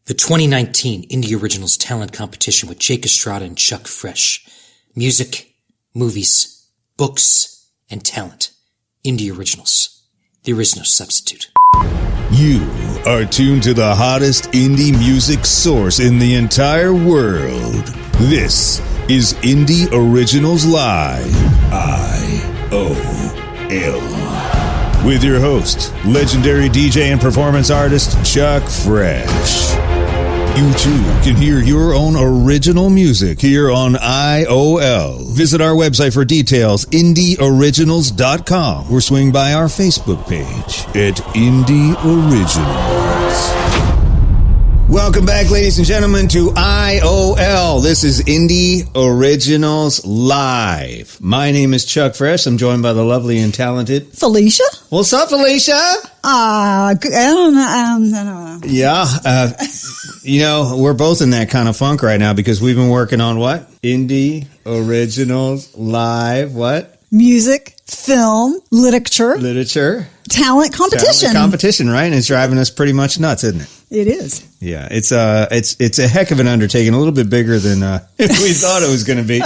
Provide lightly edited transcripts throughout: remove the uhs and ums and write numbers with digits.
The 2019 Indie Originals Talent Competition with Jake Estrada and Chuck Fresh. Music, movies, books, and talent. Indie Originals. There is no substitute. You are tuned to the hottest indie music source in the entire world. This is Indie Originals Live. I-O-L. With your host, legendary DJ and performance artist, Chuck Fresh. You too can hear your own original music here on IOL. Visit our website for details, indieoriginals.com, or swing by our Facebook page at Indie Originals. Welcome back, ladies and gentlemen, to IOL. This is Indie Originals Live. My name is Chuck Fresh. I'm joined by the lovely and talented Felicia. What's up, Felicia? I don't know. Yeah, we're both in that kind of funk right now because we've been working on what? Indie Originals Live, what? Music, film, literature, talent competition, right? And it's driving us pretty much nuts, isn't it? It is. Yeah, it's a heck of an undertaking, a little bit bigger than we thought it was going to be.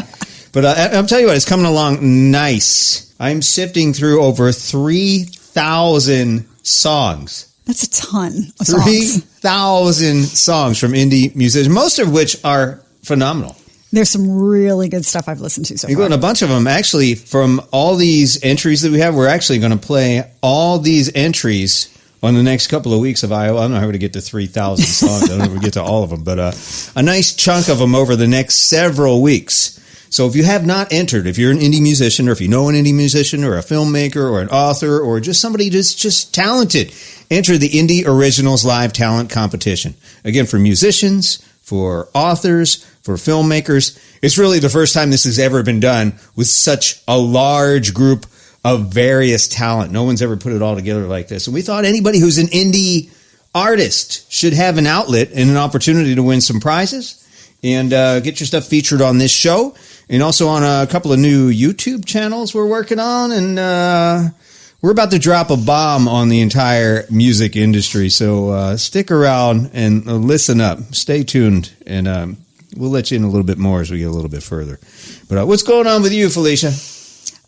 But I'll tell you what, it's coming along nice. I'm sifting through over 3,000 songs. That's a ton of songs. 3,000 songs from indie musicians, most of which are phenomenal. There's some really good stuff I've listened to so far. And a bunch of them, actually, from all these entries that we have, we're actually going to play all these entries on the next couple of weeks of Iowa. I don't know how we're going to get to 3,000 songs. I don't know if we get to all of them, but a nice chunk of them over the next several weeks. So if you have not entered, if you're an indie musician, or if you know an indie musician, or a filmmaker, or an author, or just somebody just talented, enter the Indie Originals Live Talent Competition. Again, for musicians, for authors, for filmmakers. It's really the first time this has ever been done with such a large group of various talent. No one's ever put it all together like this. And we thought anybody who's an indie artist should have an outlet and an opportunity to win some prizes and get your stuff featured on this show and also on a couple of new YouTube channels we're working on. And we're about to drop a bomb on the entire music industry. So stick around and listen up. Stay tuned, and we'll let you in a little bit more as we get a little bit further. But what's going on with you, Felicia?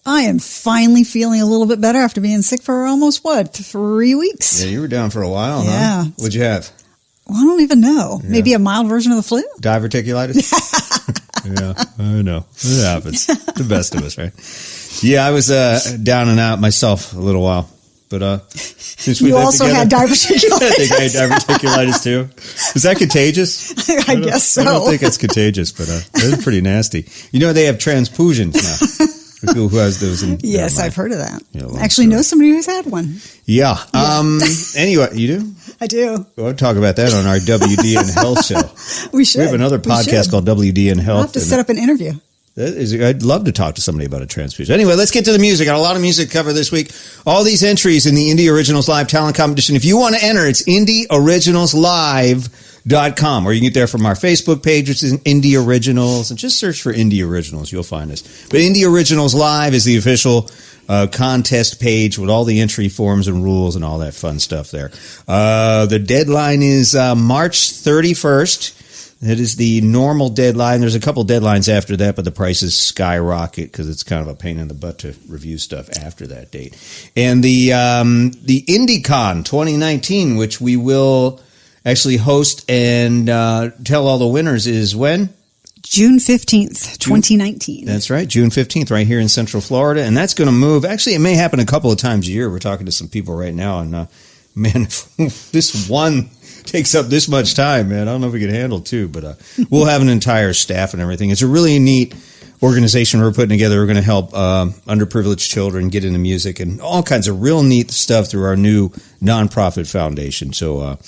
I am finally feeling a little bit better after being sick for almost, 3 weeks? Yeah, you were down for a while, yeah. Huh? What'd you have? Well, I don't even know. Yeah. Maybe a mild version of the flu? Diverticulitis? Yeah, I know. It happens. The best of us, right? Yeah, I was down and out myself a little while. But since we you also had diverticulitis. I think I had diverticulitis too. Is that contagious? I guess so. I don't think it's contagious, but it's pretty nasty. You know, they have transfusions now. Who has those? Yes, I've heard of that. Actually, know somebody who's had one. Yeah. Anyway, you do? I do. We'll talk about that on our WDN Health show. We should. We have another podcast called WDN Health. We'll have to set up an interview. I'd love to talk to somebody about a transfusion. Anyway, let's get to the music. Got a lot of music to cover this week. All these entries in the Indie Originals Live Talent Competition. If you want to enter, it's indieoriginalslive.com, or you can get there from our Facebook page, which is Indie Originals, and just search for Indie Originals. You'll find us. But Indie Originals Live is the official contest page with all the entry forms and rules and all that fun stuff there. The deadline is March 31st. That is the normal deadline. There's a couple deadlines after that, but the prices skyrocket because it's kind of a pain in the butt to review stuff after that date. And the IndieCon 2019, which we will actually host and tell all the winners, is when? June 15th, 2019. That's right, June 15th, right here in Central Florida. And that's going to move. Actually, it may happen a couple of times a year. We're talking to some people right now, and man, this one takes up this much time, man. I don't know if we can handle two, but we'll have an entire staff and everything. It's a really neat organization we're putting together. We're going to help underprivileged children get into music and all kinds of real neat stuff through our new nonprofit foundation. So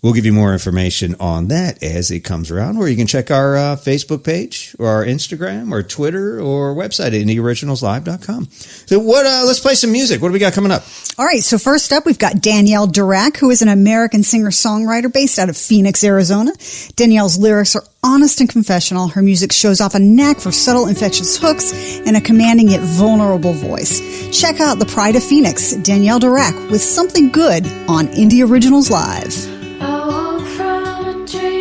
we'll give you more information on that as it comes around, or you can check our Facebook page or our Instagram or Twitter or website at indieoriginalslive.com. So let's play some music. What do we got coming up? All right. So first up, we've got Danielle Dirac, who is an American singer-songwriter based out of Phoenix, Arizona. Danielle's lyrics are honest and confessional. Her music shows off a knack for subtle, infectious hooks and a commanding yet vulnerable voice. Check out the Pride of Phoenix, Danielle Dirac, with Something Good on Indie Originals Live. I woke from a dream.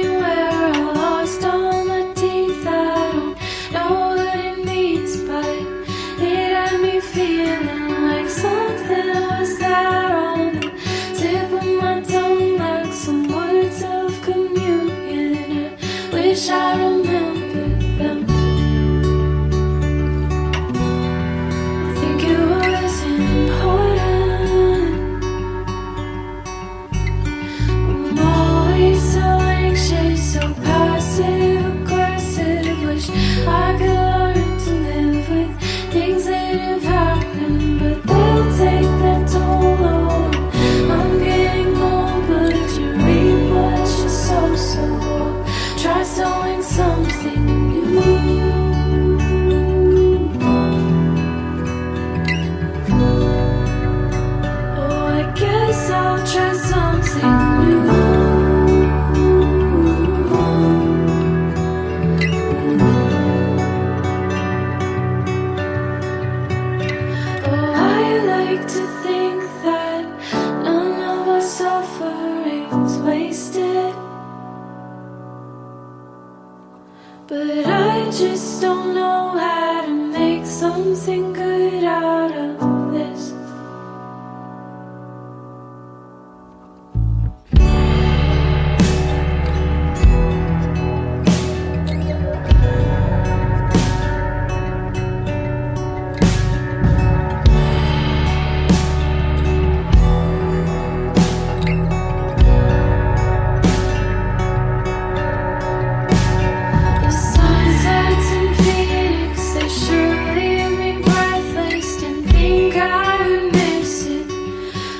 wish I remembered them. I think it was important. I'm always so anxious, so passive aggressive. Wish I could learn to live with things that have happened, but they'll take their toll on. I'm getting old, but you read what you sow, so try sowing something new. Oh, I guess I'll try something new. Oh, I like to think that none of our suffering's wasted, but I just don't know how to make something good out of this. The sunsets in Phoenix, they sure leave me breathless and think I would miss it.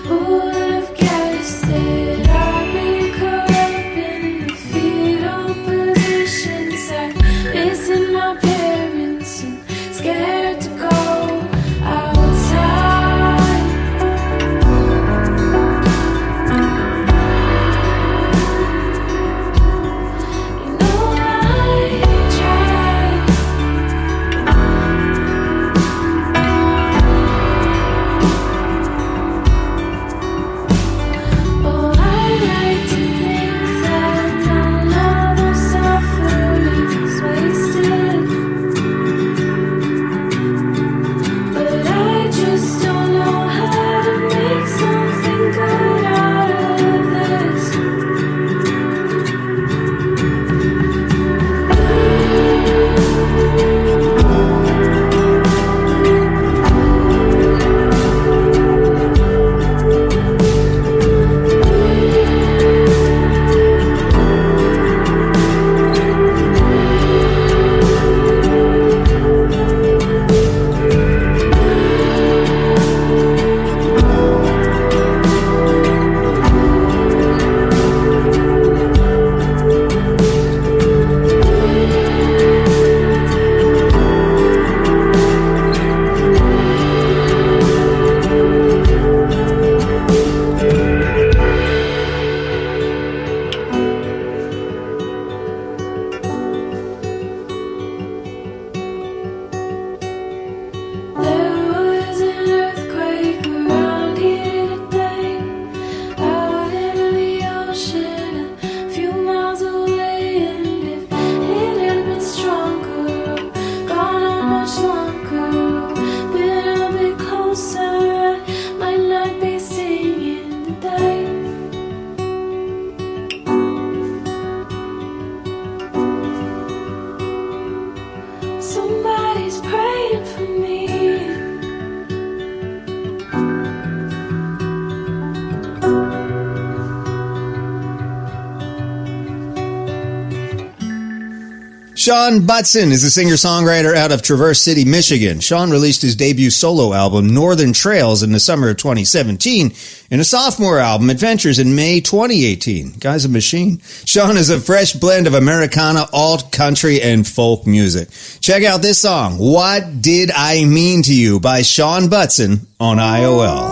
Who would have guessed that I'd be caught up in the fetal position, sad, missing my parents and scared to go outside. You know I tried. Oh, I like to think that none of the suffering's wasted, but I just don't know how to make something good out of this. There was an earthquake around here today, out in the ocean, a few miles away. And if it had been stronger, gone on much longer, been a bit closer, I might not be singing today. Somebody's praying for me. Shawn Batson is a singer-songwriter out of Traverse City, Michigan. Shawn released his debut solo album, Northern Trails, in the summer of 2017, and a sophomore album, Adventures, in May 2018. Guy's a machine. Shawn is a fresh blend of Americana, alt, country, and folk music. Check out this song, What Did I Mean to You, by Shawn Batson on IOL.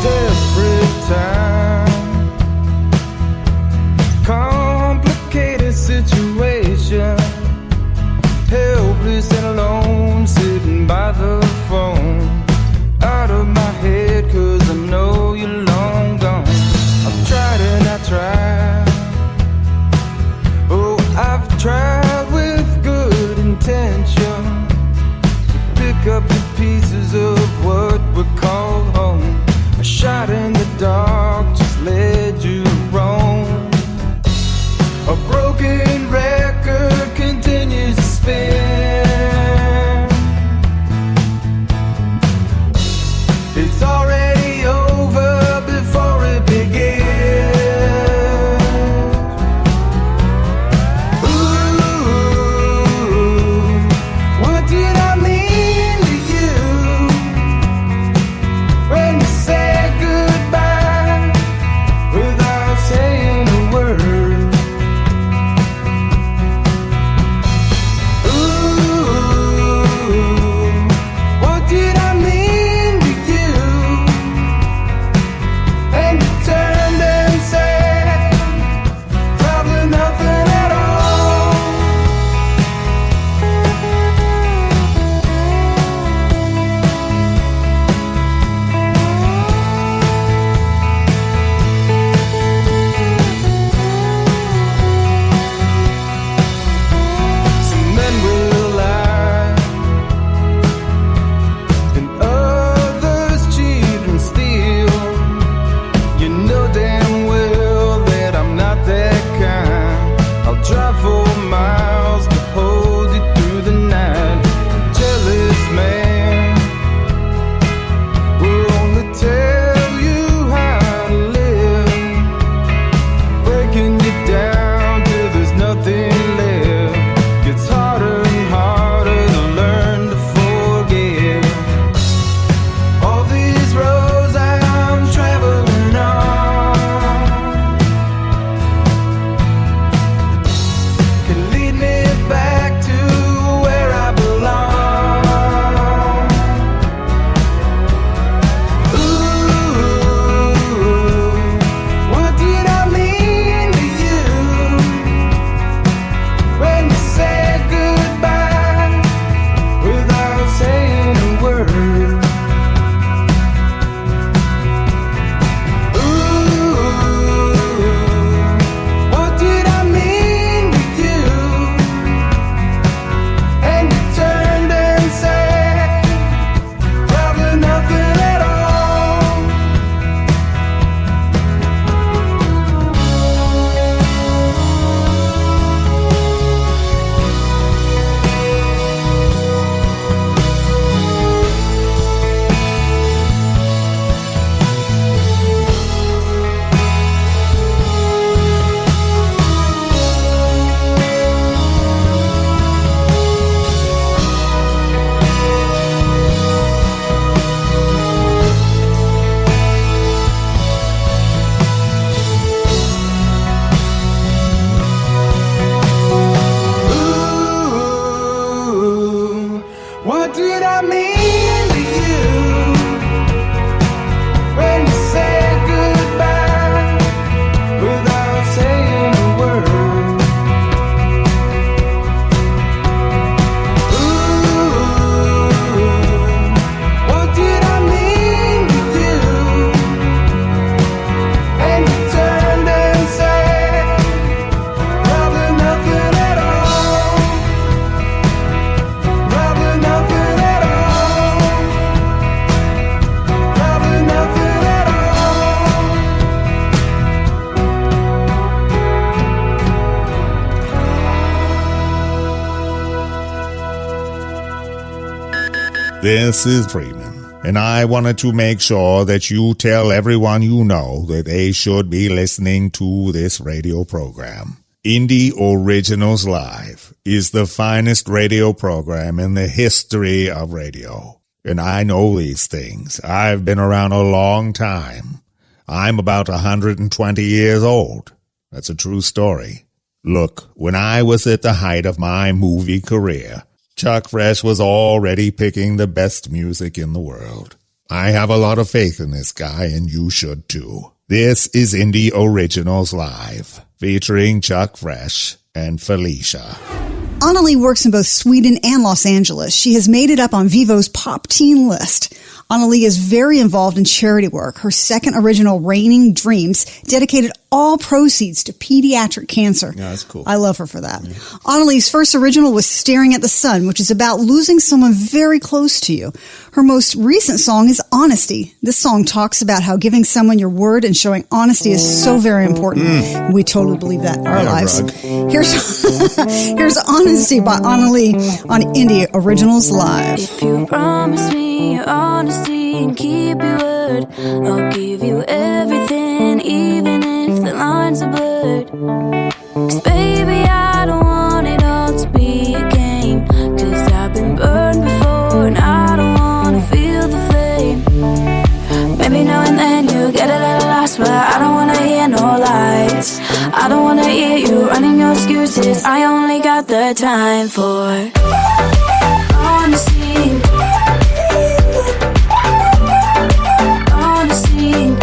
Desperate time, complicated situation, helpless and alone, sitting by the phone, out of This is Freeman, and I wanted to make sure that you tell everyone you know that they should be listening to this radio program. Indie Originals Live is the finest radio program in the history of radio. And I know these things. I've been around a long time. I'm about 120 years old. That's a true story. Look, when I was at the height of my movie career, Chuck Fresh was already picking the best music in the world. I have a lot of faith in this guy, and you should too. This is Indie Originals Live, featuring Chuck Fresh and Felicia. Annelie works in both Sweden and Los Angeles. She has made it up on Vivo's Pop Teen list. Annelie is very involved in charity work. Her second original, Raining Dreams, dedicated all proceeds to pediatric cancer. Yeah, that's cool. I love her for that. Yeah. Annelie's first original was Staring at the Sun, which is about losing someone very close to you. Her most recent song is Honesty. This song talks about how giving someone your word and showing honesty is so very important. We totally believe that in our lives. Here's Honesty by Annelie on Indie Originals Live. If you promise me your honesty and keep your word, I'll give you everything, even if the lines are blurred. 'Cause baby, I don't want it all to be a game, 'cause I've been burned before and I don't wanna feel the flame. Maybe now and then you get a little lost, but I don't wanna hear no lies. I don't wanna hear you running your excuses. I only got the time for honesty. Honesty.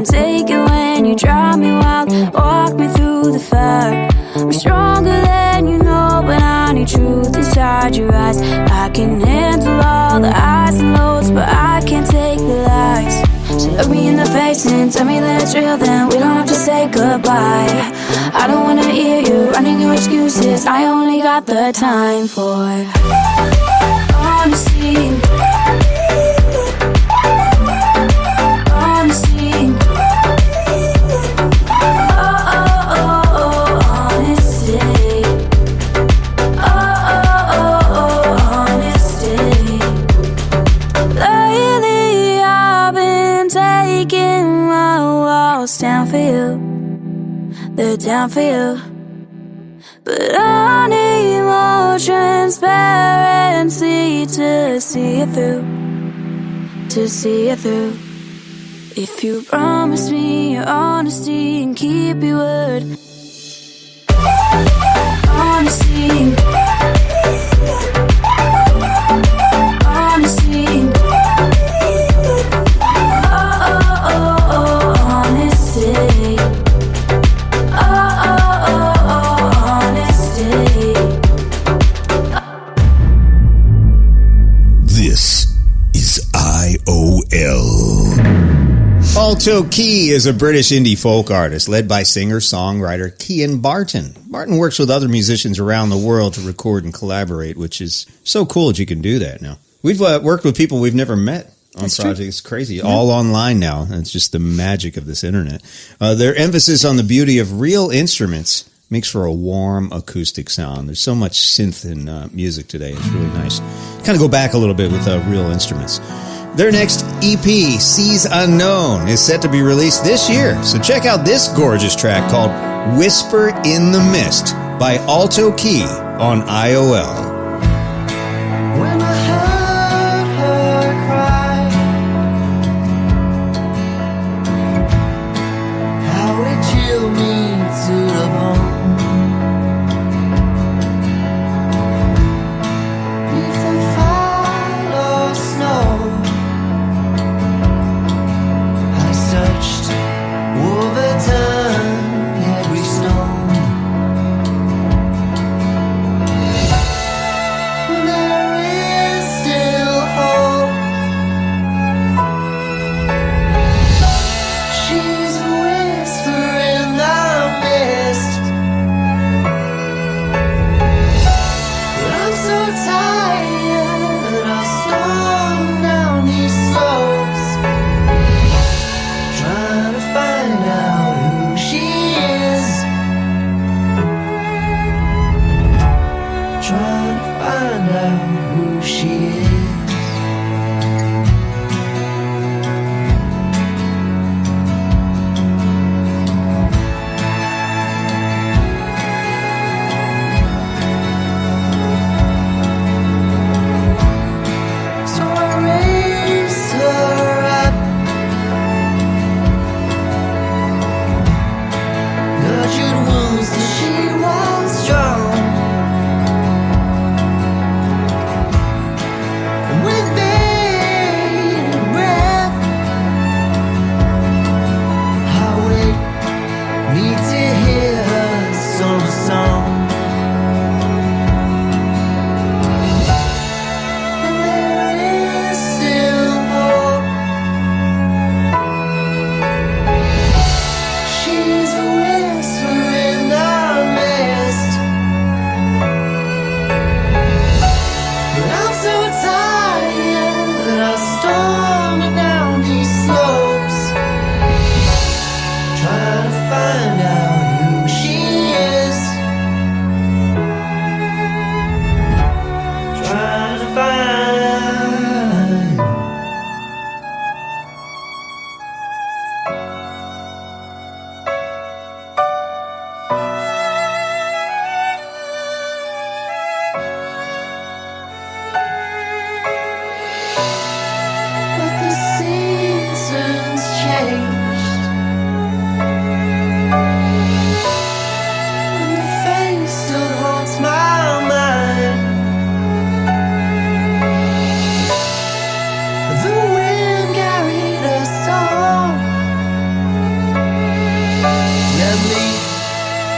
Take it when you drive me wild, walk me through the fire. I'm stronger than you know, but I need truth inside your eyes. I can handle all the highs and lows, but I can't take the lies. So look me in the face and tell me that it's real, then we don't have to say goodbye. I don't wanna hear you running your excuses. I only got the time for honesty. Down for you, they're down for you, but I need more transparency to see it through, to see it through. If you promise me your honesty and keep your word, honesty, honesty. Alto-key is a British indie folk artist led by singer-songwriter Kian Barton. Barton works with other musicians around the world to record and collaborate, which is so cool that you can do that now. We've worked with people we've never met on projects. True. It's crazy. Yeah. All online now. And it's just the magic of this internet. Their emphasis on the beauty of real instruments makes for a warm acoustic sound. There's so much synth in music today. It's really nice. Kind of go back a little bit with real instruments. Their next EP, Seas Unknown, is set to be released this year. So check out this gorgeous track called Whisper in the Mist by Alto-key on IOL. When I heard her cry, how it chilled me to the bone. Beneath the fall of snow, I searched over time, every stone.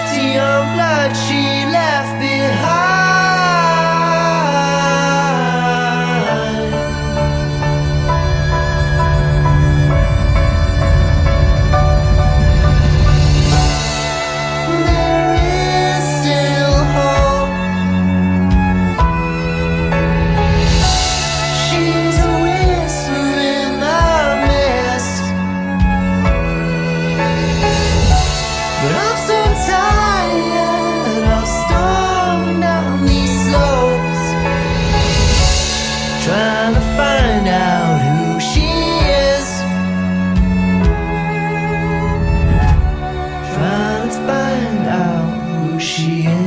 empty young blood she left behind. There is still hope. She's a whisper in the mist. But I'm so tired of storming down these slopes, trying to find out who she is, trying to find out who she is.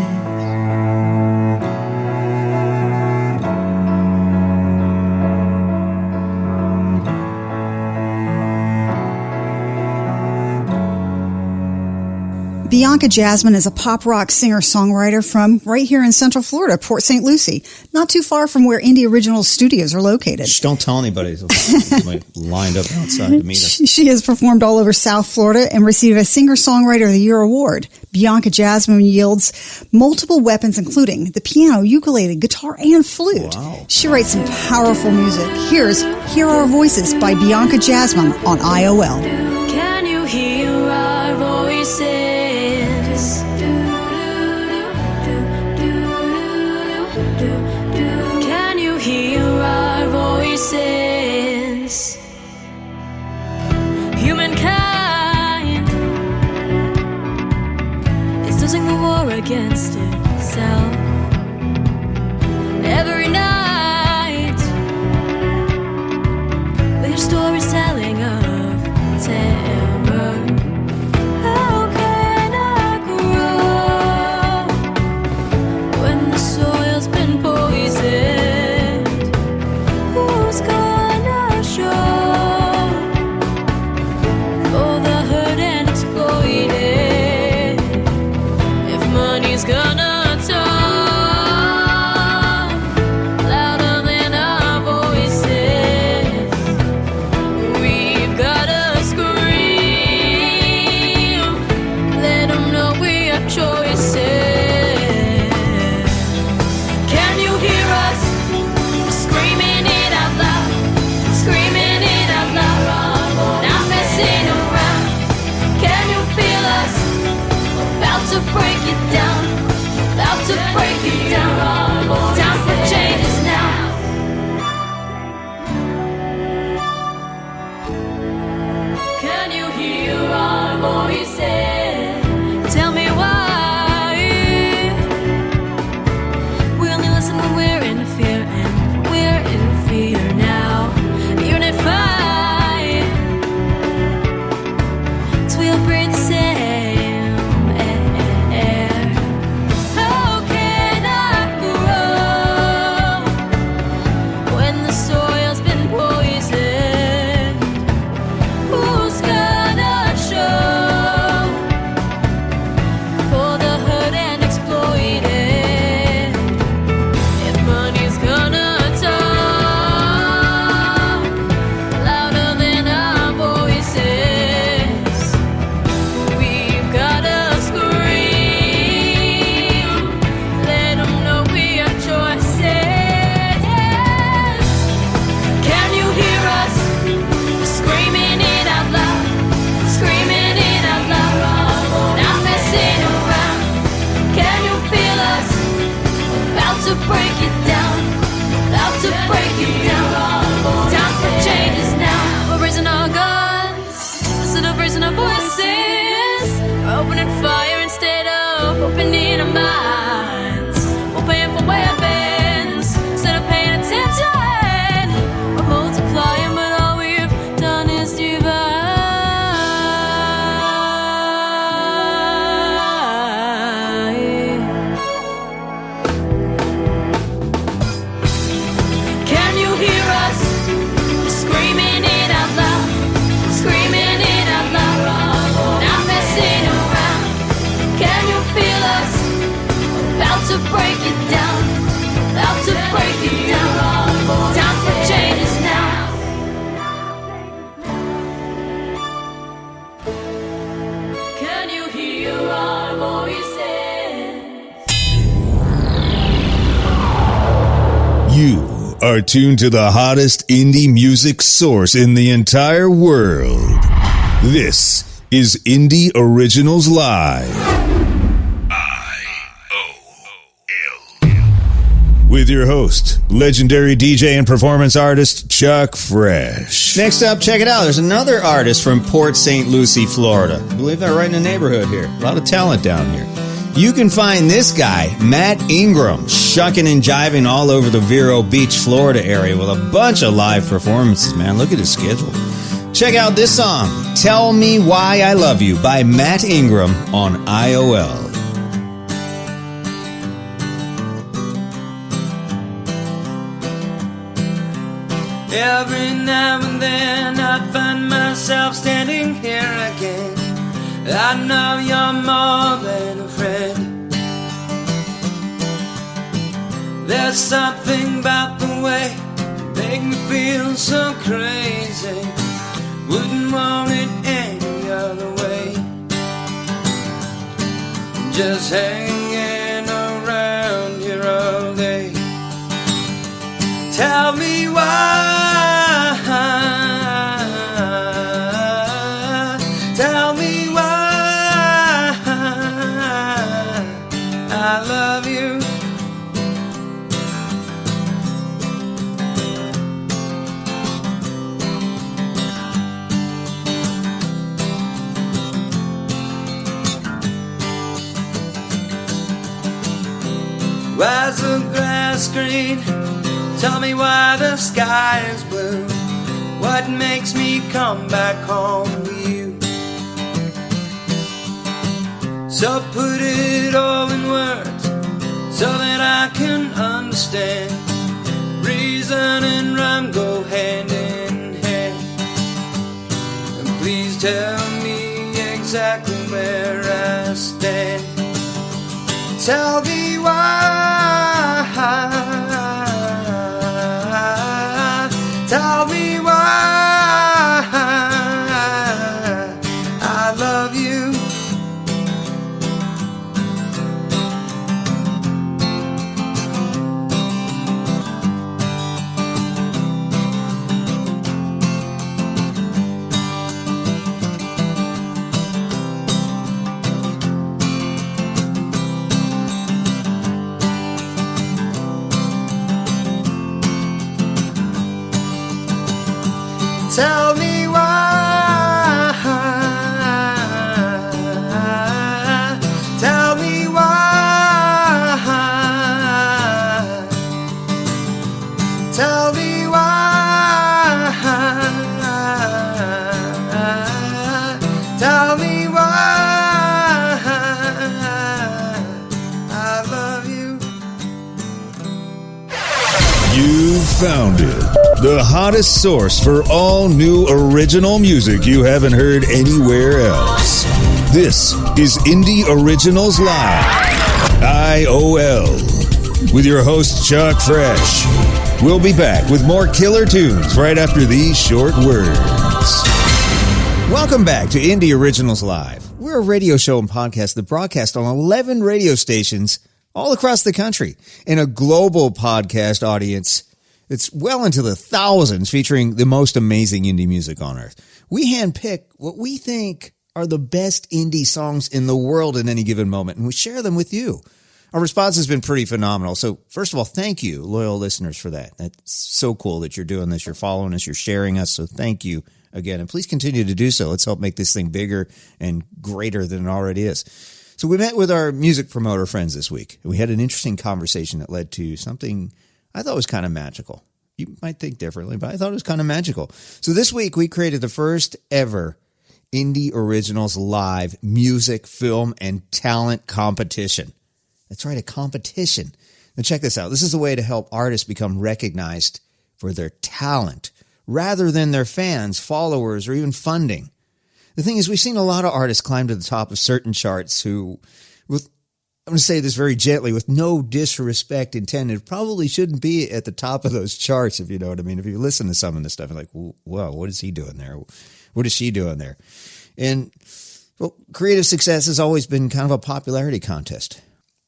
Bianca Jasmine is a pop rock singer-songwriter from right here in Central Florida, Port St. Lucie, not too far from where Indie Originals studios are located. Shh, don't tell anybody. Like, lined up outside to meet us. She has performed all over South Florida and received a Singer-Songwriter of the Year award. Bianca Jasmine wields multiple weapons, including the piano, ukulele, guitar, and flute. Wow. She writes some powerful music. Here Are Our Voices by Bianca Jasmine on IOL. Can you hear our voices? Can you hear our voices? Humankind is losing the war against itself. Every night we hear stories telling of terror. How can I grow when the soil's been poisoned? Who's gonna show for the hurt and exploited? If money's gonna talk louder than our voices, we've gotta scream. Let them know we have choices. Can you hear us screaming it out loud? Screaming it out loud, not messing around. Can you feel us about to break it down? About to break it down. Time for changes now. Can you hear our voices? Tell me why we only listen when we're in fear, and we're in fear now. Unified, 'cause we all breathe the same air. How can I grow when the soil's been poisoned? Who's gonna show for the hurt and exploited? If money's gonna talk louder than our voices, we've gotta scream. Let them know we have choices. Can you hear us screaming it out loud? Screaming it out loud, not messing around. Can you feel us about to break it down? About to break it down. Time for changes now. We're raising our guns instead of raising our voices. We're opening fire instead of opening our minds. We're paying for weapons instead of paying attention. We're multiplying, but all we've done is divide. Can you hear us screaming it out loud? Screaming it out loud, not messing around. Can you feel us about to break it down? About to break it down. Time for changes now. Can you hear our voices? You are tuned to the hottest indie music source in the entire world. This is Indie Originals Live. IOL. With your host, legendary DJ and performance artist, Chuck Fresh. Next up, check it out. There's another artist from Port St. Lucie, Florida. I believe they're right in the neighborhood here. A lot of talent down here. You can find this guy, Matt-Ingram, shucking and jiving all over the Vero Beach, Florida area with a bunch of live performances, man. Look at his schedule. Check out this song, Tell Me Why I Love You by Matt-Ingram on IOL. Every now and then I find myself standing here again. I know you're more than a friend. There's something about the way you make me feel so crazy. Wouldn't want it any other way. Just hanging around here all day. Tell me why. Tell me why I love you. Why's the grass green? Tell me why the sky is blue. What makes me come back home to you? So put it all in words so that I can understand. Reason and rhyme go hand in hand. And please tell me exactly where I stand. Tell me why. Tell me why I love you. Tell me why. Tell me why. Tell me why. Tell me why I love you. You found it. The hottest source for all new original music you haven't heard anywhere else. This is Indie Originals Live, IOL, with your host Chuck Fresh. We'll be back with more killer tunes right after these short words. Welcome back to Indie Originals Live. We're a radio show and podcast that broadcasts on 11 radio stations all across the country and a global podcast audience. It's well into the thousands, featuring the most amazing indie music on earth. We handpick what we think are the best indie songs in the world in any given moment, and we share them with you. Our response has been pretty phenomenal. So first of all, thank you, loyal listeners, for that. That's so cool that you're doing this. You're following us. You're sharing us. So thank you again. And please continue to do so. Let's help make this thing bigger and greater than it already is. So we met with our music promoter friends this week. We had an interesting conversation that led to something I thought was kind of magical. You might think differently, but I thought it was kind of magical. So this week we created the first ever Indie Originals Live music, film, and talent competition. That's right, a competition. Now check this out. This is a way to help artists become recognized for their talent rather than their fans, followers, or even funding. The thing is, we've seen a lot of artists climb to the top of certain charts who, with I'm going to say this very gently, with no disrespect intended, probably shouldn't be at the top of those charts, if you know what I mean. If you listen to some of this stuff, you're like, whoa, what is he doing there? What is she doing there? And, well, creative success has always been kind of a popularity contest.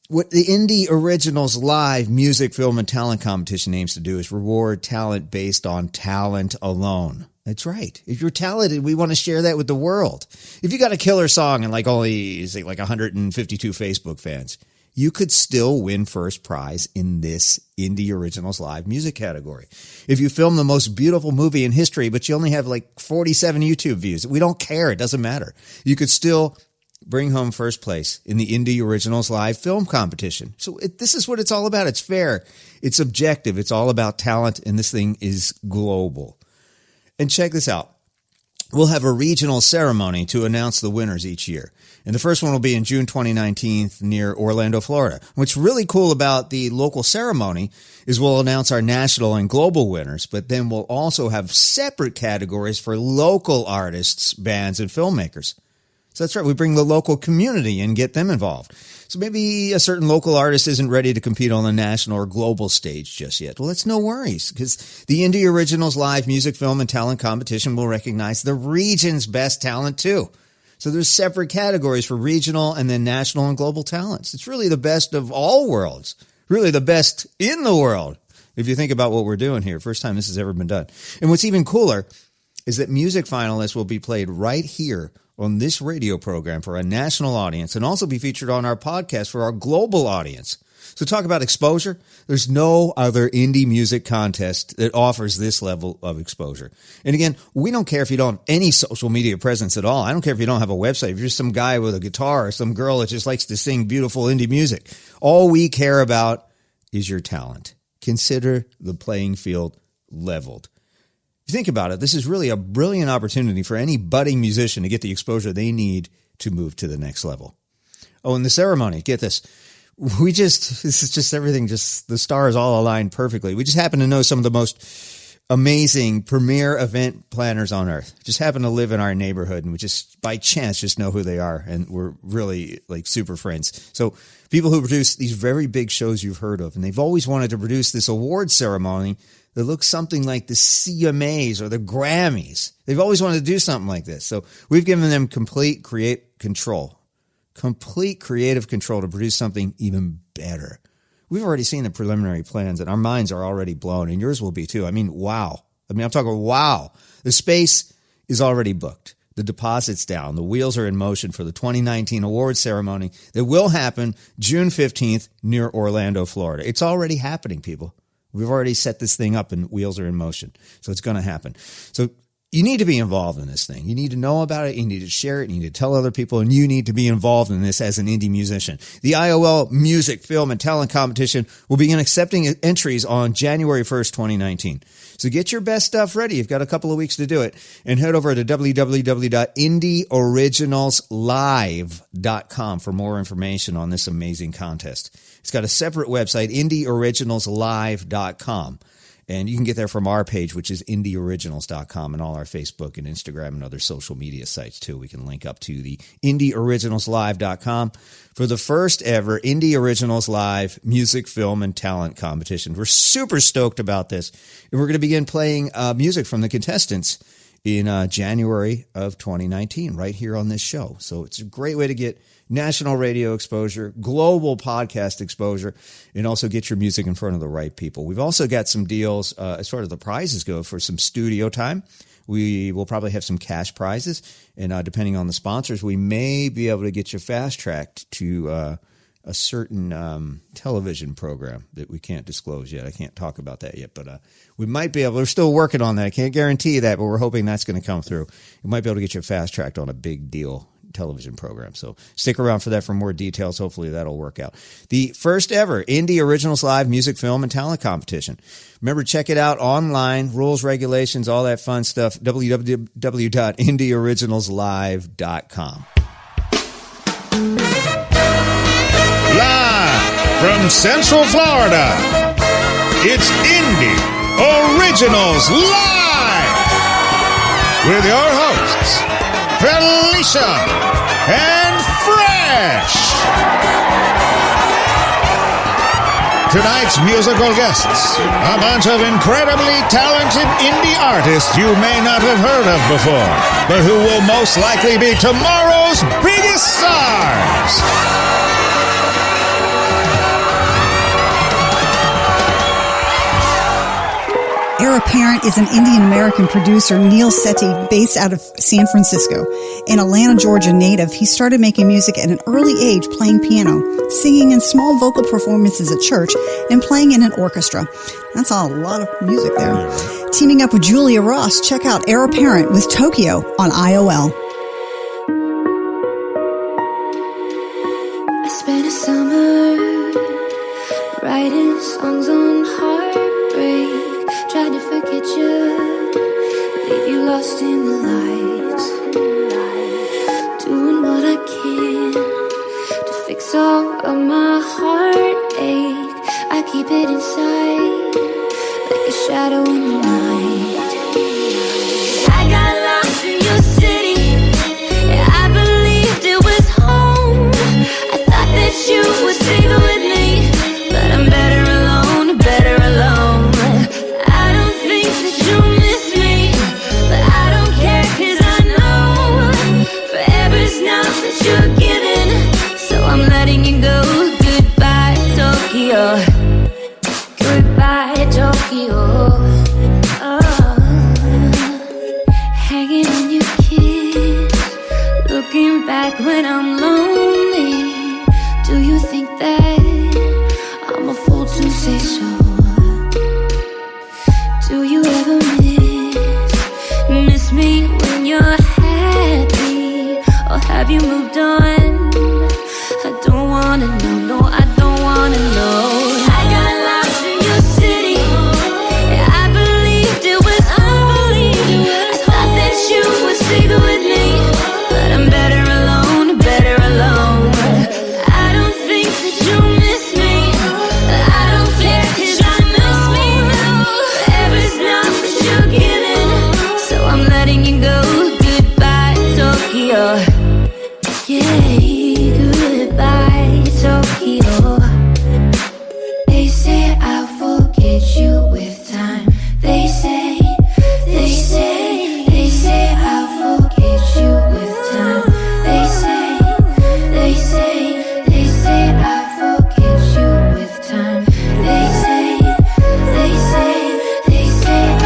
What the Indie Originals Live Music, Film, and Talent Competition aims to do is reward talent based on talent alone. That's right. If you're talented, we want to share that with the world. If you got a killer song and like only say like 152 Facebook fans, you could still win first prize in this Indie Originals Live music category. If you film the most beautiful movie in history, but you only have like 47 YouTube views, we don't care. It doesn't matter. You could still bring home first place in the Indie Originals Live film competition. So this is what it's all about. It's fair. It's objective. It's all about talent, and this thing is global. And check this out. We'll have a regional ceremony to announce the winners each year. And the first one will be in June 2019 near Orlando, Florida. What's really cool about the local ceremony is we'll announce our national and global winners, but then we'll also have separate categories for local artists, bands, and filmmakers. So that's right. We bring the local community and get them involved. So maybe a certain local artist isn't ready to compete on the national or global stage just yet. Well, that's no worries, because the Indie Originals Live Music, Film, and Talent Competition will recognize the region's best talent too. So there's separate categories for regional and then national and global talents. It's really the best of all worlds, really the best in the world. If you think about what we're doing here, first time this has ever been done. And what's even cooler is that music finalists will be played right here on this radio program for a national audience and also be featured on our podcast for our global audience. So talk about exposure. There's no other indie music contest that offers this level of exposure. And again, we don't care if you don't have any social media presence at all. I don't care if you don't have a website. If you're some guy with a guitar or some girl that just likes to sing beautiful indie music, all we care about is your talent. Consider the playing field leveled. If you think about it, this is really a brilliant opportunity for any budding musician to get the exposure they need to move to the next level. Oh, and the ceremony, get this. This is just everything, just the stars all aligned perfectly. We just happen to know some of the most amazing premier event planners on earth. Just happen to live in our neighborhood, and we just, by chance, just know who they are. And we're really like super friends. So people who produce these very big shows you've heard of, and they've always wanted to produce this award ceremony that looks something like the CMAs or the Grammys. They've always wanted to do something like this. So we've given them complete creative control to produce something even better. We've already seen the preliminary plans, and our minds are already blown, and yours will be too. I mean, wow. I'm talking wow. The space is already booked. The deposit's down. The wheels are in motion for the 2019 awards ceremony that will happen June 15th near Orlando, Florida. It's already happening, people. We've already set this thing up and wheels are in motion. So it's going to happen. So you need to be involved in this thing. You need to know about it. You need to share it. You need to tell other people, and you need to be involved in this as an indie musician. The IOL Music, Film, and Talent Competition will begin accepting entries on January 1st, 2019. So get your best stuff ready. You've got a couple of weeks to do it. And head over to www.indieoriginalslive.com for more information on this amazing contest. It's got a separate website, indieoriginalslive.com. And you can get there from our page, which is indieoriginals.com, and all our Facebook and Instagram and other social media sites, too. We can link up to the indieoriginalslive.com for the first ever Indie Originals Live Music, Film, and Talent Competition. We're super stoked about this. And we're going to begin playing music from the contestants in January of 2019, right here on this show. So it's a great way to get national radio exposure, global podcast exposure, and also get your music in front of the right people. We've also got some deals as far as the prizes go for some studio time. We will probably have some cash prizes, and depending on the sponsors, we may be able to get you fast-tracked to a certain television program that we can't disclose yet. I can't talk about that yet, but we might be able. We're still working on that. I can't guarantee that, but we're hoping that's going to come through. We might be able to get you fast-tracked on a big deal television program. So stick around for that for more details. Hopefully that'll work out. The first ever Indie Originals Live Music, Film, and Talent Competition. Remember, check it out online, rules, regulations, all that fun stuff, www.indieoriginalslive.com. Live from Central Florida, it's Indie Originals Live with your hosts, Felicia and Fresh. Tonight's musical guests, a bunch of incredibly talented indie artists you may not have heard of before, but who will most likely be tomorrow's biggest stars. Heir Apparent is an Indian-American producer, Neil Sethi, based out of San Francisco. An Atlanta, Georgia native, he started making music at an early age, playing piano, singing in small vocal performances at church, and playing in an orchestra. That's a lot of music there. Teaming up with Julia Ross, check out Heir Apparent with Tokyo on IOL. I spent a summer writing songs on heartbreak. Tried to forget you, leave you lost in the lights. Doing what I can to fix all of my heartache. I keep it inside like a shadow in the night. I got lost in your city, yeah, I believed it was home. I thought that you would stay with me, but I'm better alone, better alone. I don't think that you miss me, but I don't care, 'cause I know forever's not what you're giving, so I'm letting you go. Goodbye, Tokyo. Goodbye, Tokyo. Oh. Hanging on your kiss, looking back when I'm lonely. Do you think that I'm a fool to say so? Do you ever miss me when you're happy? Or have you moved on? I don't wanna know, no, I don't wanna know. I got lost in your city, yeah, I believed it was home. I thought that you would stick with me, but I'm better alone, better alone. I don't think that you miss me, but I don't care, 'cause I know forever's not what you're giving, so I'm letting you go. Goodbye, Tokyo. Yeah, goodbye, Tokyo. They say I'll forget you with time. They say I'll forget you with time. They say I'll forget you with time. They say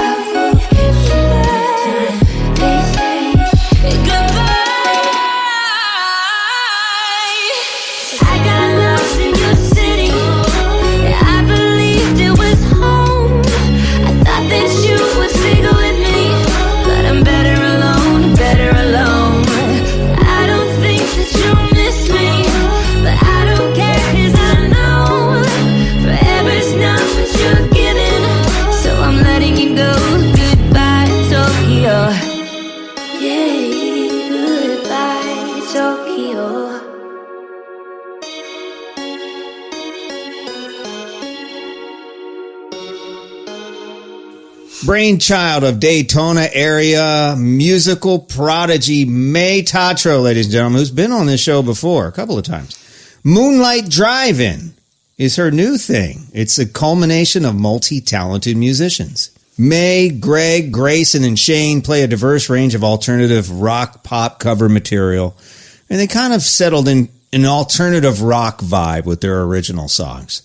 I'll forget you with time. They say goodbye. I got lost in your city, yeah, I believed it was home. I thought that you would stick with me, but I'm better alone, better alone. I don't think that you miss me, but I don't care, 'cause I know forever's not what you're giving, so I'm letting you go. Goodbye, Tokyo. Yeah, goodbye, Tokyo. Brainchild of Daytona area musical prodigy May Tatro, ladies and gentlemen, who's been on this show before a couple of times. Moonlight Drive-In is her new thing. It's a culmination of multi-talented musicians. May, Greg, Grayson, and Shane play a diverse range of alternative rock pop cover material, and they kind of settled in an alternative rock vibe with their original songs.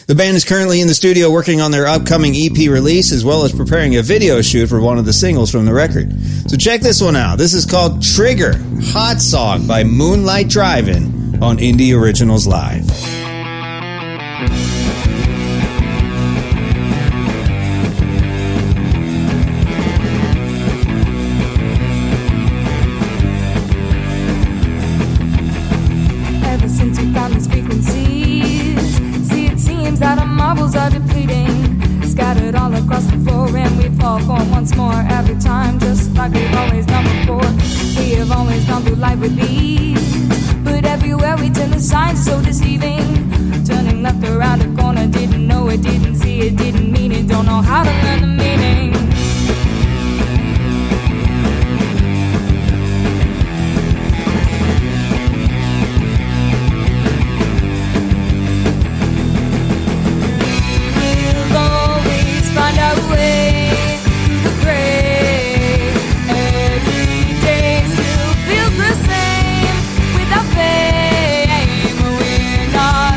The band is currently in the studio working on their upcoming EP release, as well as preparing a video shoot for one of the singles from the record. So check this one out. This is called Trigger, Hot Song by Moonlight Drive-In on Indie Originals Live. Ever since we found these frequencies, see it seems that our marbles are depleting, scattered all across the floor, and we fall for once more every time, just like we've always done before. We have always gone through life with ease, but everywhere we turn the signs are so deceiving. Turning left around the corner, didn't know it, didn't see it, didn't mean it, don't know how to learn the meaning. We'll always find our way through the gray. Every day still feels the same without fame. We're not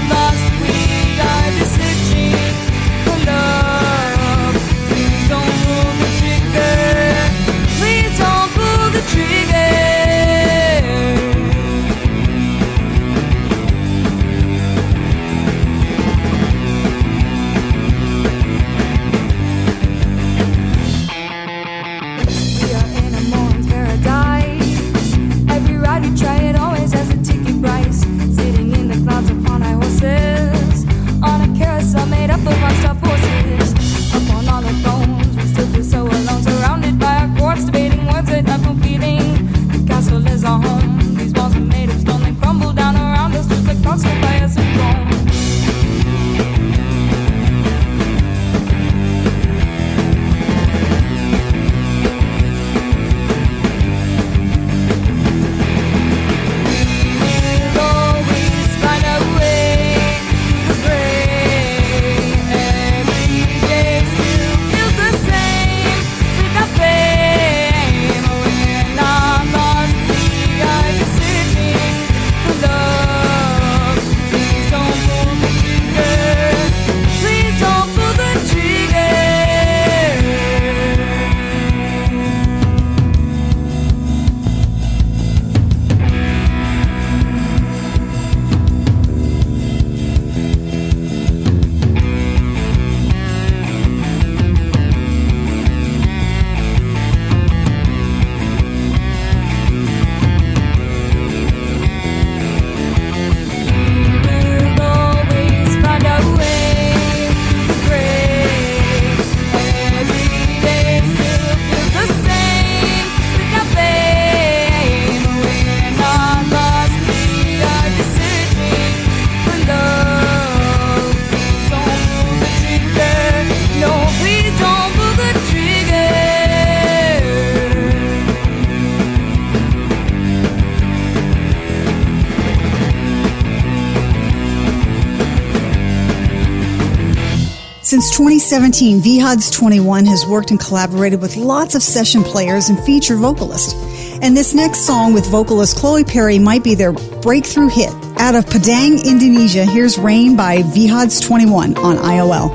Since 2017, VHOD's 21 has worked and collaborated with lots of session players and featured vocalists. And this next song with vocalist Chloe Perry might be their breakthrough hit. Out of Padang, Indonesia, here's Rain by VHOD's 21 on IOL.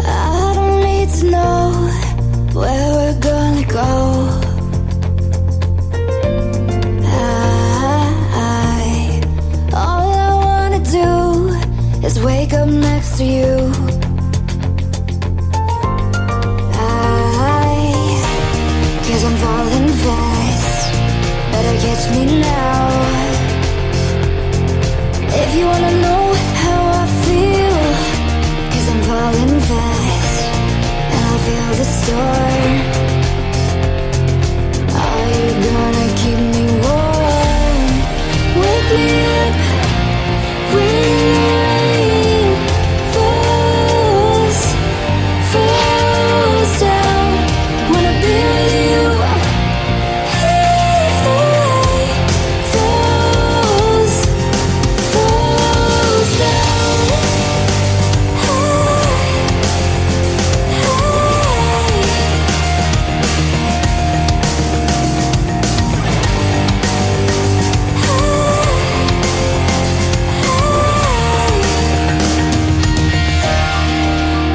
I don't need to know where we're gonna go. All I wanna do is wake up next to you. Cause I'm falling fast, better catch me now. If you wanna know how I feel, cause I'm falling fast, and I feel the storm. Are you gonna keep me warm? Wake me up when the rain falls down. Wanna be with you. If the rain falls down.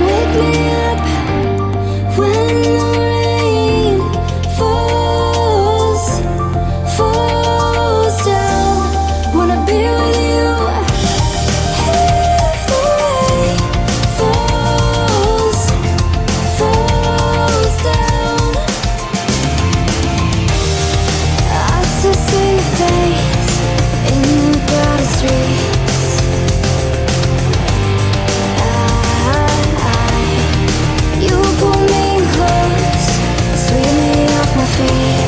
Wake me up when the rain falls down. Wanna be with you. If the rain falls down. I still see your face in the crowded streets. You pull me in close, sweep me off my feet.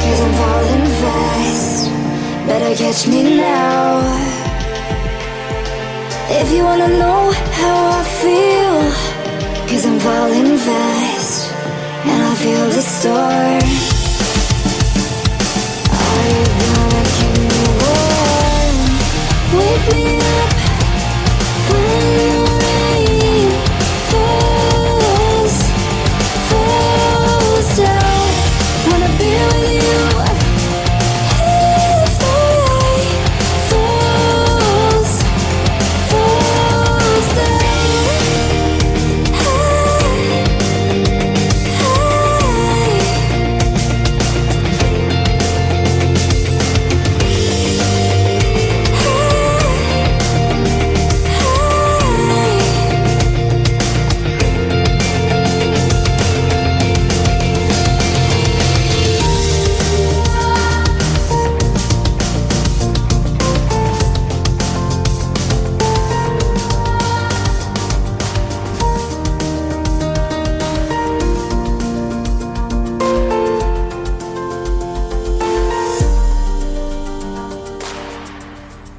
Cause I'm falling fast, better catch me now. If you wanna know how I feel, cause I'm falling fast, and I feel the storm. Are you gonna keep me warm? Wake me up when the rain falls down. Wanna be with you. If the rain falls down.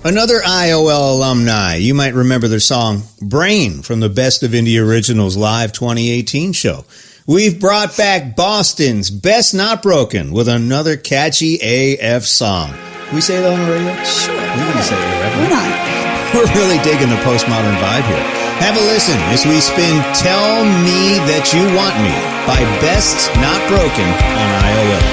Another IOL alumni. You might remember their song Brain from the Best of Indie Originals Live 2018 show. We've brought back Boston's Best Not Broken with another catchy AF song. Can we say that on the radio? Sure. We're going to say AF. Why not? We're really digging the postmodern vibe here. Have a listen as we spin Tell Me That You Want Me by Best Not Broken on IOL.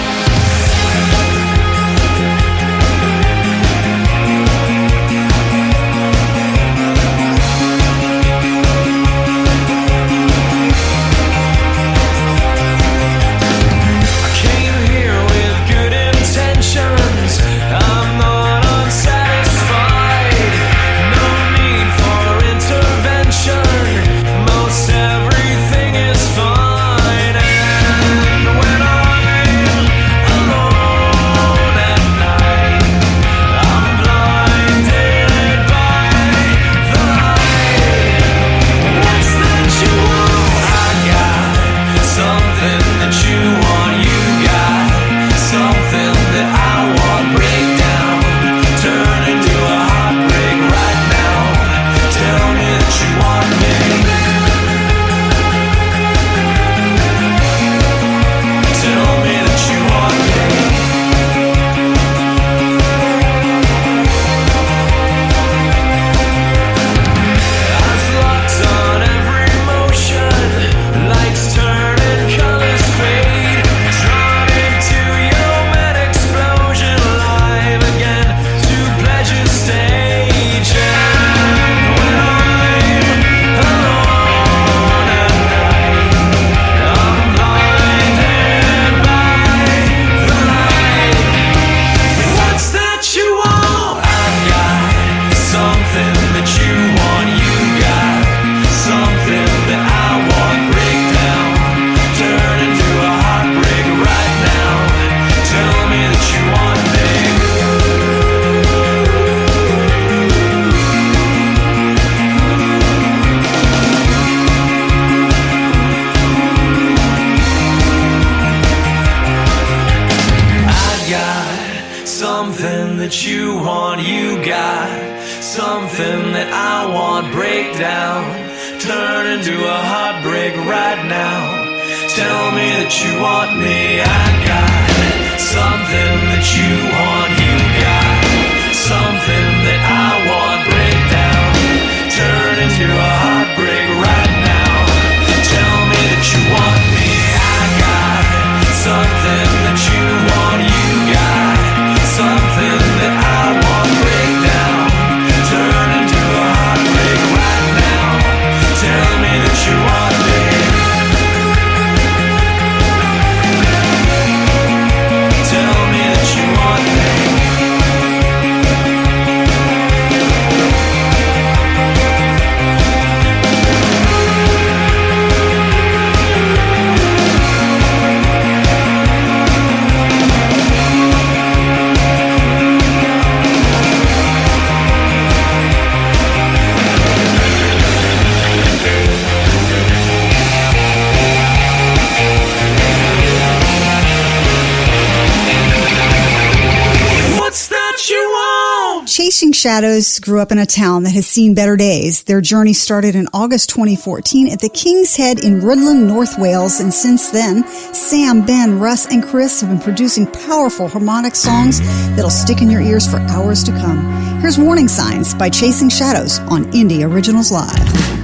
Everything is fine, and when I breakdown, turn into a heartbreak right now. Tell me that you want me, I got something that you want, you got something that I want. Breakdown, turn into a heartbreak right now. Tell me that you want me, I got something that you want, you got something that I want. Breakdown, turn into a heartbreak right now. Tell me that you want me. Tell me that you want me. Chasing Shadows grew up in a town that has seen better days. Their journey started in August 2014 at the King's Head in Rhuddlan, North Wales, and since then, Sam, Ben, Russ, and Chris have been producing powerful harmonic songs that'll stick in your ears for hours to come. Here's Warning Signs by Chasing Shadows on Indie Originals Live.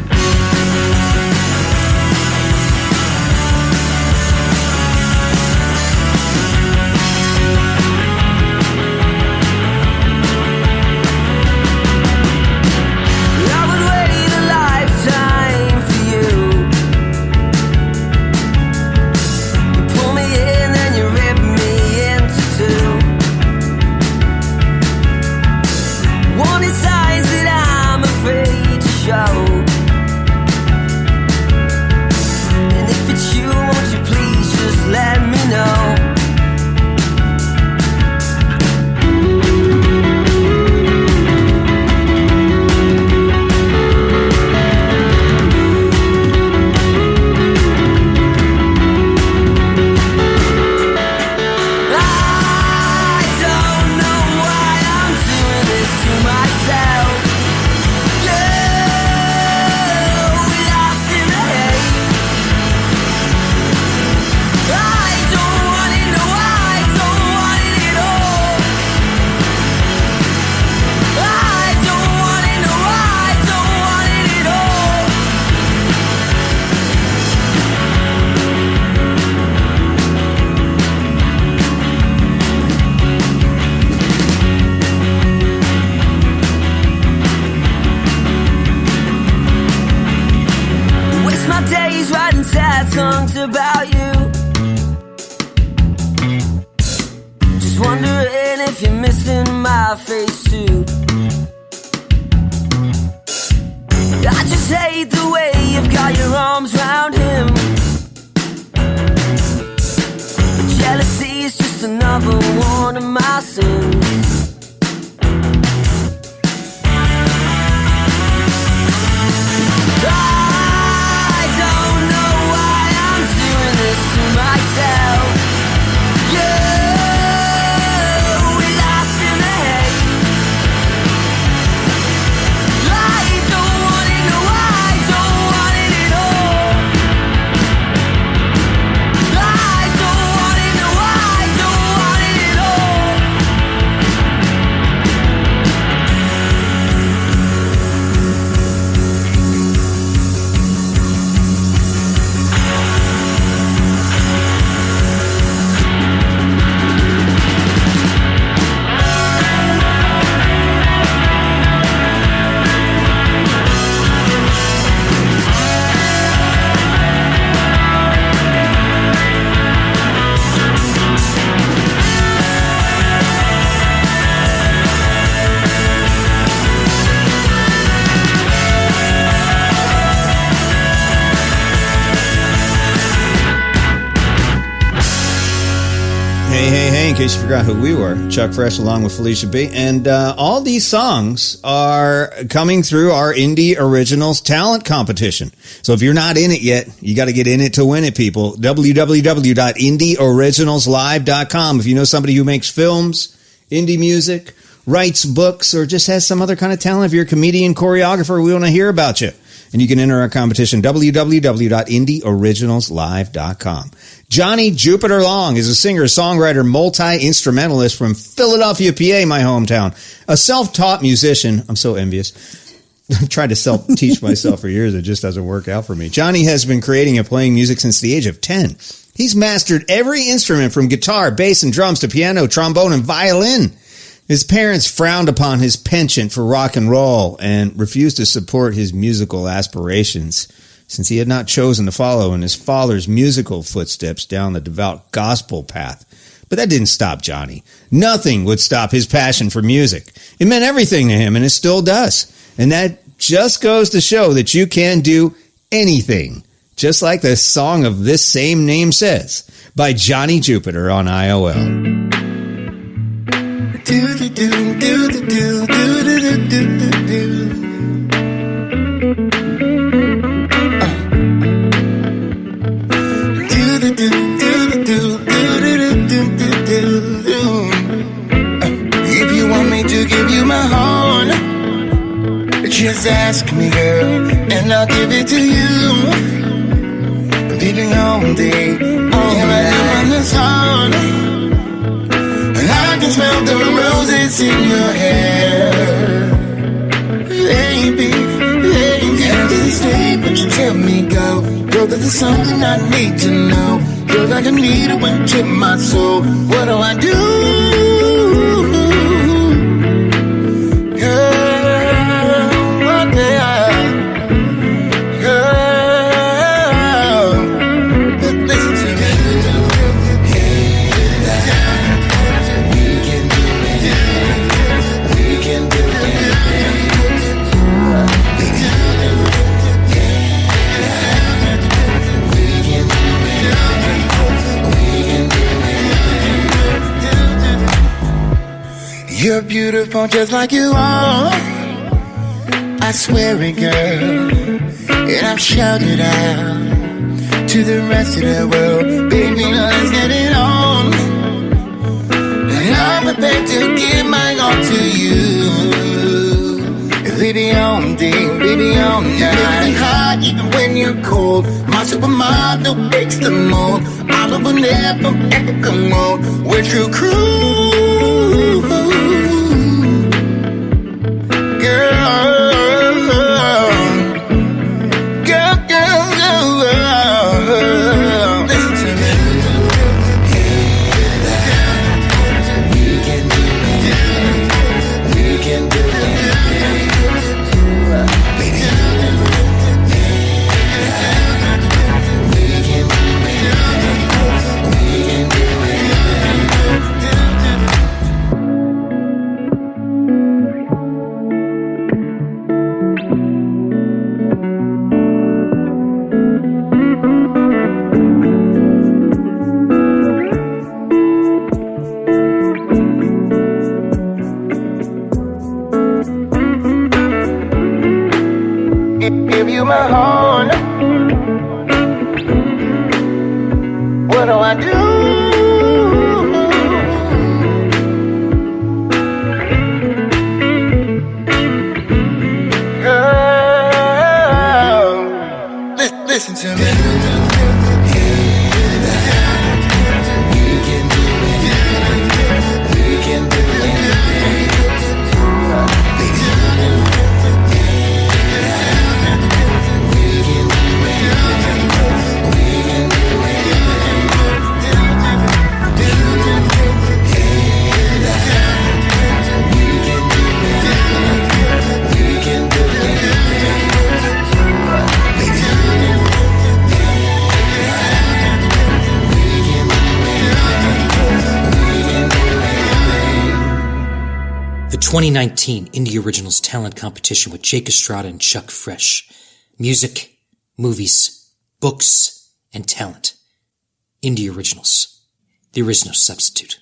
songs about you. Just wondering if you're missing my face too. I just hate the way you've got your arms around him. Jealousy is just another one of my sins. I don't know why I'm doing this to myself. You, we lost in the haze. I don't want it, no, I don't want it at all. I don't want it, no, I don't want it at all. Hey, in case you forgot who we were, Chuck Fresh along with Felicia B. And all these songs are coming through our Indie Originals talent competition. So if you're not in it yet, you got to get in it to win it, people. www.indieoriginalslive.com. If you know somebody who makes films, indie music, writes books, or just has some other kind of talent, if you're a comedian, choreographer, we want to hear about you. And you can enter our competition, www.indieoriginalslive.com. Johnie-Jupiter Long is a singer, songwriter, multi-instrumentalist from Philadelphia, PA, my hometown. A self-taught musician. I'm so envious. I've tried to self-teach myself for years. It just doesn't work out for me. Johnny has been creating and playing music since the age of 10. He's mastered every instrument from guitar, bass, and drums to piano, trombone, and violin. His parents frowned upon his penchant for rock and roll and refused to support his musical aspirations, since he had not chosen to follow in his father's musical footsteps down the devout gospel path. But that didn't stop Johnny. Nothing would stop his passion for music. It meant everything to him, and it still does. And that just goes to show that you can do anything, just like the song of this same name says, by Johnie-Jupiter on IOL. If you want me to give you my heart, just ask me, girl, and I'll give it to you. Baby, all day, all night on this heart, and I can smell the roses in your hair. Baby, can't you stay, but you tell me go. Girl, there's something I need to know. Girl, like a needle went to my soul. What do I do? You're beautiful just like you are, I swear it, girl. And I've shouted out to the rest of the world, baby, let's get it on. And I'm prepared to give my all to you. Baby, on day, baby, on night. You make me hot even when you're cold. My supermodel breaks the mold. All over never ever come on. We're true crew. Give you my heart. What do I do? Girl, listen to me. The 2019 Indie Originals Talent Competition with Jake Estrada and Chuck Fresh. Music, movies, books, and talent. Indie Originals. There is no substitute.